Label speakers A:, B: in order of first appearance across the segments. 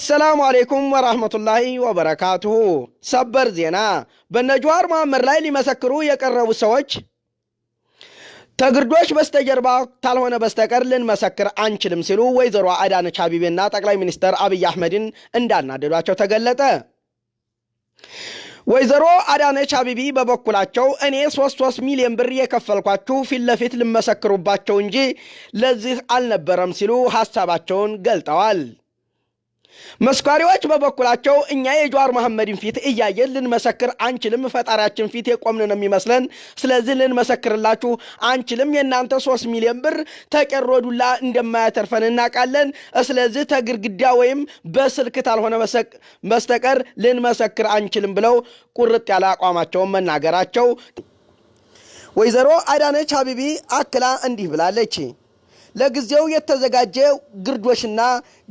A: አሰላሙ አለይኩም ወራህመቱላሂ ወበረካቱሁ። ሰበር ዜና። በነጃዋር መሐመድ ላይ ሊመሰክሩ የቀረቡ ሰዎች ተግርዶሽ በስተጀርባ ታልሆነ በስተቀር ልንመሰክር አንችልም ሲሉ ወይዘሮ አዳነች አቤቤና ጠቅላይ ሚኒስትር አብይ አህመድን እንዳናደዷቸው ተገለጠ። ወይዘሮ አዳነች አቤቤ በበኩላቸው እኔ 3 ሚሊዮን ብር የከፈልኳችሁ ፊት ለፊት ልመሰክሩባቸው እንጂ ለዚህ አልነበረም ሲሉ ሐሳባቸውን ገልጠዋል። መስካሪዎች በበኩላቸው እኛ የጃዋር መሐመድን ፊት እያየን ልንመሰክር አንችልም፣ ፈጣሪያችን ፊት የቆምን ነው የሚመስለን፣ ስለዚህ ልንመሰክርላችሁ አንችልም፣ የእናንተ 3 ሚሊዮን ብር ተቀሮዱላ እንደማያተርፈን እናውቃለን፣ ስለዚህ ተግርግዳ ወይም በስልክ ታልሆነ በስተቀር ልንመሰክር አንችልም ብለው ቁርጥ ያለ አቋማቸውን መናገራቸው ወይዘሮ አዳነች አቤቤ አክላ እንዲህ ብላለች። ለጊዜው የተዘጋጀ ግርዶሽና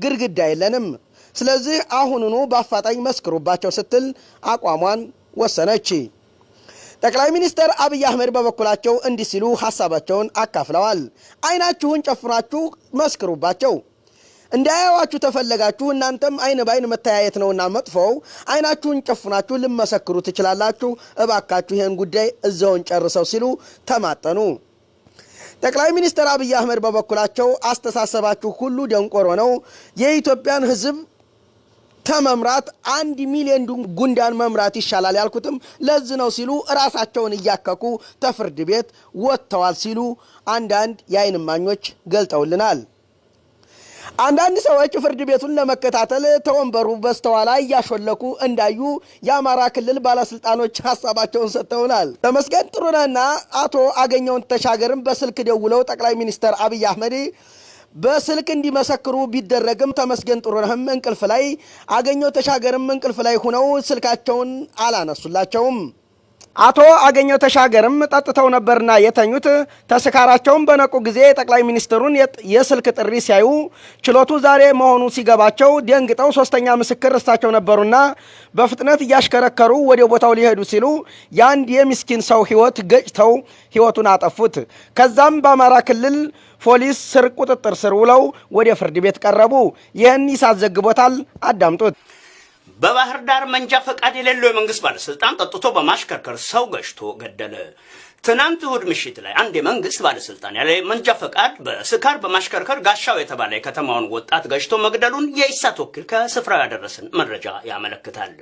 A: ግርግዳ የለንም፣ ስለዚህ አሁኑኑ በአፋጣኝ መስክሩባቸው ስትል አቋሟን ወሰነች። ጠቅላይ ሚኒስትር አብይ አህመድ በበኩላቸው እንዲህ ሲሉ ሐሳባቸውን አካፍለዋል። አይናችሁን ጨፍናችሁ መስክሩባቸው። እንዳያዩዋችሁ ተፈለጋችሁ እናንተም አይን ባይን መተያየት ነውና መጥፎው፣ አይናችሁን ጨፍናችሁ ልመሰክሩ ትችላላችሁ። እባካችሁ ይህን ጉዳይ እዛውን ጨርሰው ሲሉ ተማጠኑ። ጠቅላይ ሚኒስትር አብይ አህመድ በበኩላቸው አስተሳሰባችሁ ሁሉ ደንቆሮ ነው፣ የኢትዮጵያን ሕዝብ ተመምራት 1 ሚሊዮን ጉንዳን መምራት ይሻላል ያልኩትም ለዚህ ነው ሲሉ ራሳቸውን እያከኩ ተፍርድ ቤት ወጥተዋል ሲሉ አንዳንድ የዓይን እማኞች ገልጠውልናል። አንዳንድ ሰዎች ፍርድ ቤቱን ለመከታተል ተወንበሩ በስተኋላ እያሾለኩ እንዳዩ የአማራ ክልል ባለስልጣኖች ሐሳባቸውን ሰጥተውናል። ተመስገን ጥሩነህና አቶ አገኘሁ ተሻገርም በስልክ ደውለው ጠቅላይ ሚኒስትር አብይ አህመድ በስልክ እንዲመሰክሩ ቢደረግም ተመስገን ጥሩነህም እንቅልፍ ላይ አገኘሁ ተሻገርም እንቅልፍ ላይ ሆነው ስልካቸውን አላነሱላቸውም። አቶ አገኘሁ ተሻገርም ጠጥተው ነበርና የተኙት። ተስካራቸውን በነቁ ጊዜ ጠቅላይ ሚኒስትሩን የስልክ ጥሪ ሲያዩ ችሎቱ ዛሬ መሆኑ ሲገባቸው ደንግጠው ሶስተኛ ምስክር እሳቸው ነበሩና በፍጥነት እያሽከረከሩ ወደ ቦታው ሊሄዱ ሲሉ የአንድ የምስኪን ሰው ሕይወት ገጭተው ሕይወቱን አጠፉት። ከዛም በአማራ ክልል ፖሊስ ስር ቁጥጥር ስር ውለው ወደ ፍርድ ቤት ቀረቡ። ይህን ይሳት ዘግቦታል። አዳምጡት።
B: በባህር ዳር መንጃ ፈቃድ የሌለው የመንግስት ባለስልጣን ጠጥቶ በማሽከርከር ሰው ገጭቶ ገደለ። ትናንት እሁድ ምሽት ላይ አንድ የመንግስት ባለስልጣን ያለ መንጃ ፈቃድ በስካር በማሽከርከር ጋሻው የተባለ የከተማውን ወጣት ገጭቶ መግደሉን የኢሳት ወኪል ከስፍራው ያደረሰን መረጃ ያመለክታል።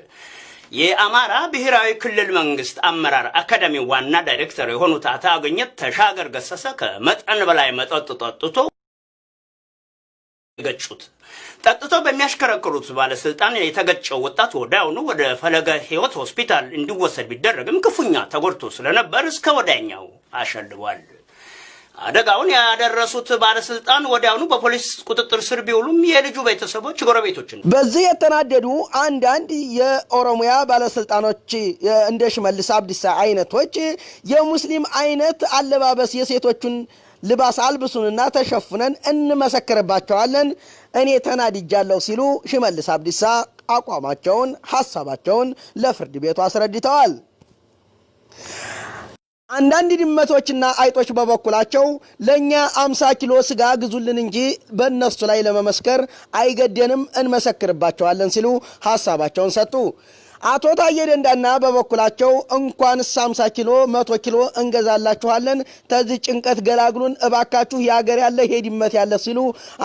B: የአማራ ብሔራዊ ክልል መንግስት አመራር አካዳሚ ዋና ዳይሬክተር የሆኑት አቶ አገኘሁ ተሻገር ገሰሰ ከመጠን በላይ መጠጥ ጠጥቶ ገጩት። ጠጥቶ በሚያሽከረክሩት ባለስልጣን የተገጨው ወጣት ወዲያውኑ ወደ ፈለገ ሕይወት ሆስፒታል እንዲወሰድ ቢደረግም ክፉኛ ተጎድቶ ስለነበር እስከ ወዲያኛው አሸልቧል። አደጋውን ያደረሱት ባለስልጣን ወዲያውኑ በፖሊስ ቁጥጥር ስር ቢውሉም የልጁ ቤተሰቦች ጎረቤቶችን
A: በዚህ የተናደዱ አንዳንድ የኦሮሚያ ባለስልጣኖች እንደ ሽመልስ አብዲሳ አይነቶች የሙስሊም አይነት አለባበስ የሴቶችን ልባስ አልብሱንና ተሸፍነን እንመሰክርባቸዋለን፣ እኔ ተናድጃለሁ ሲሉ ሽመልስ አብዲሳ አቋማቸውን ሐሳባቸውን ለፍርድ ቤቱ አስረድተዋል። አንዳንድ ድመቶችና አይጦች በበኩላቸው ለኛ 50 ኪሎ ስጋ ግዙልን እንጂ በእነሱ ላይ ለመመስከር አይገደንም፣ እንመሰክርባቸዋለን ሲሉ ሐሳባቸውን ሰጡ። አቶ ታዬ ደንዳና በበኩላቸው እንኳንስ 50 ኪሎ 100 ኪሎ እንገዛላችኋለን፣ ተዚህ ጭንቀት ገላግሉን እባካችሁ፣ የሀገር ያለ ይሄ ድመት ያለ ሲሉ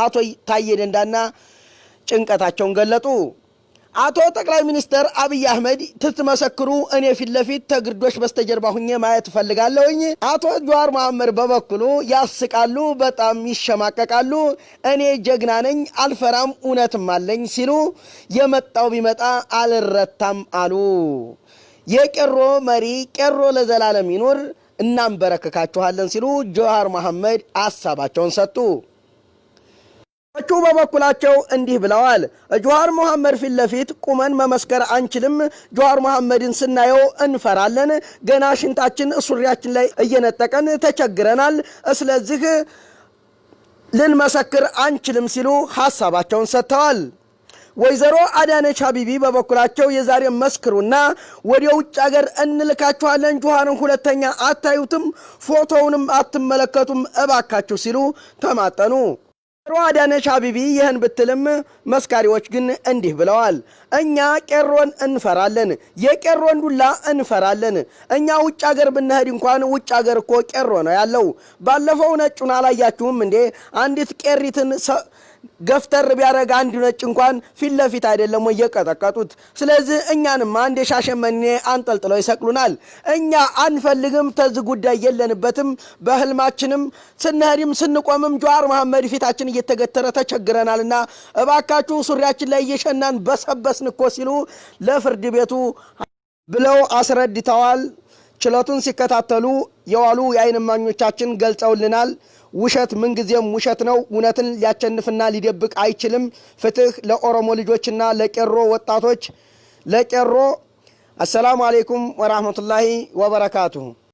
A: አቶ ታዬ ደንዳና ጭንቀታቸውን ገለጡ። አቶ ጠቅላይ ሚኒስትር አብይ አህመድ ትትመሰክሩ እኔ ፊት ለፊት ተግርዶሽ በስተጀርባ ሁኜ ማየት ፈልጋለሁኝ። አቶ ጃዋር መሐመድ በበኩሉ ያስቃሉ፣ በጣም ይሸማቀቃሉ፣ እኔ ጀግና ነኝ፣ አልፈራም፣ እውነትም አለኝ ሲሉ የመጣው ቢመጣ አልረታም አሉ። የቄሮ መሪ ቄሮ ለዘላለም ይኑር፣ እናንበረከካችኋለን ሲሉ ጃዋር መሐመድ ሐሳባቸውን ሰጡ። በበኩላቸው እንዲህ ብለዋል። ጃዋር መሐመድ ፊት ለፊት ቁመን መመስከር አንችልም፣ ጃዋር መሐመድን ስናየው እንፈራለን፣ ገና ሽንታችን ሱሪያችን ላይ እየነጠቀን ተቸግረናል፣ ስለዚህ ልንመሰክር አንችልም ሲሉ ሐሳባቸውን ሰጥተዋል። ወይዘሮ አዳነች አቤቤ በበኩላቸው የዛሬ መስክሩና ወደ ውጭ ሀገር እንልካችኋለን፣ ጃዋርን ሁለተኛ አታዩትም፣ ፎቶውንም አትመለከቱም እባካችሁ ሲሉ ተማጠኑ። አዳነች አቤቤ ይህን ብትልም መስካሪዎች ግን እንዲህ ብለዋል። እኛ ቄሮን እንፈራለን፣ የቄሮን ዱላ እንፈራለን። እኛ ውጭ ሀገር ብንሄድ እንኳን ውጭ ሀገር እኮ ቄሮ ነው ያለው። ባለፈው ነጩን አላያችሁም እንዴ? አንዲት ቄሪትን ገፍተር ቢያደርግ አንድ ነጭ እንኳን ፊት ለፊት አይደለም ወይ የቀጠቀጡት? ስለዚህ እኛንም አንድ የሻሸመኔ አንጠልጥለው ይሰቅሉናል። እኛ አንፈልግም፣ ተዝ ጉዳይ የለንበትም። በህልማችንም ስንሄድም ስንቆምም ጀዋር መሐመድ ፊታችን እየተገተረ ተቸግረናልና እባካችሁ ሱሪያችን ላይ እየሸናን በሰበስን እኮ ሲሉ ለፍርድ ቤቱ ብለው አስረድተዋል። ችሎቱን ሲከታተሉ የዋሉ የዓይን እማኞቻችን ገልጸውልናል። ውሸት ምንጊዜም ውሸት ነው። እውነትን ሊያቸንፍና ሊደብቅ አይችልም። ፍትህ ለኦሮሞ ልጆችና ለቄሮ ወጣቶች፣ ለቄሮ። አሰላሙ አለይኩም ወራህመቱላሂ ወበረካቱሁ።